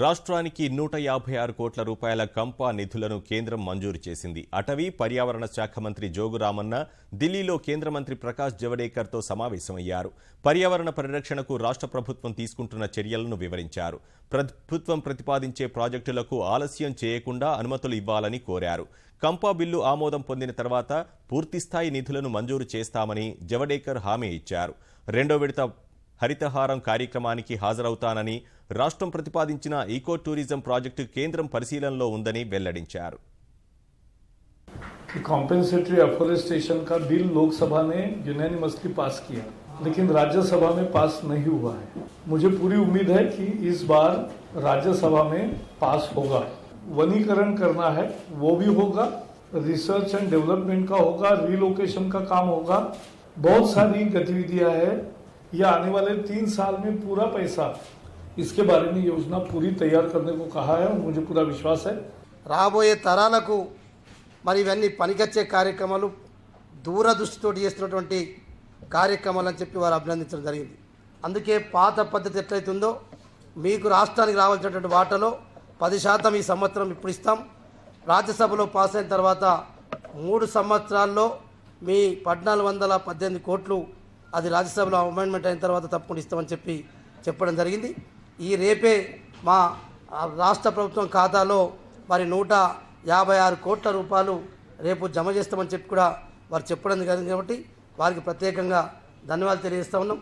రాష్ట్రానికి 156 కోట్ల రూపాయల కంపా నిధులను కేంద్రం మంజూరు చేసింది. అటవీ పర్యావరణ శాఖ మంత్రి జోగు రామన్న ఢిల్లీలో కేంద్ర మంత్రి ప్రకాష్ జవడేకర్తో సమావేశమయ్యారు. పర్యావరణ పరిరక్షణకు రాష్ట్ర ప్రభుత్వం తీసుకుంటున్న చర్యలను వివరించారు. ప్రభుత్వం ప్రతిపాదించే ప్రాజెక్టులకు ఆలస్యం చేయకుండా అనుమతులు ఇవ్వాలని కోరారు. కంపా బిల్లు ఆమోదం పొందిన తర్వాత పూర్తిస్థాయి నిధులను మంజూరు చేస్తామని జవడేకర్ హామీ ఇచ్చారు. రెండో విడత హరితహారం కార్యక్రమానికి హాజరవుతానని, రాష్ట్రం ప్రతిపాదించిన ఈకో టూరిజం ప్రాజెక్టు కేంద్రం పరిశీలనలో ఉందని వెల్లడించారు. कॉम्पेंसेटरी एफॉरेस्टेशन का बिल लोकसभा ने यूनानिमसली पास किया, लेकिन राज्यसभा में पास नहीं हुआ है। मुझे पूरी उम्मीद है कि इस बार राज्यसभा में पास होगा। वनीकरण करना है वो भी होगा, रिसर्च एंड डेवलपमेंट का होगा, रिलोकेशन का काम होगा, बहुत सारी गतिविधियां हैं। यह आने वाले 3 साल में पूरा पैसा इसके बारे में योजना पूरी तैयार करने को कहा है और मुझे पूरा विश्वास है। రాబోయే తరాలకు మరి ఇవన్నీ పనికొచ్చే కార్యక్రమాలు దూరదృష్టితో చేస్తున్నటువంటి కార్యక్రమాలు అని చెప్పి వారు అభినందించడం జరిగింది. అందుకే పాత పద్ధతి ఎట్లయితుందో మీకు రాష్ట్రానికి రావాల్సినటువంటి వాటాలో 10% ఈ సంవత్సరం ఇప్పుడు ఇస్తాం. రాజ్యసభలో పాస్ అయిన తర్వాత 3 సంవత్సరాల్లో మీ 1418 కోట్లు అది రాజ్యసభలో అమెండ్మెంట్ అయిన తర్వాత తప్పకుండా ఇస్తామని చెప్పడం జరిగింది. ఈ రేపే మా రాష్ట్ర ప్రభుత్వం ఖాతాలో మరి 156 కోట్ల రూపాయలు రేపు జమ చేస్తామని చెప్పి కూడా వారు చెప్పడం జరిగింది. కాబట్టి వారికి ప్రత్యేకంగా ధన్యవాదాలు తెలియజేస్తా ఉన్నాం.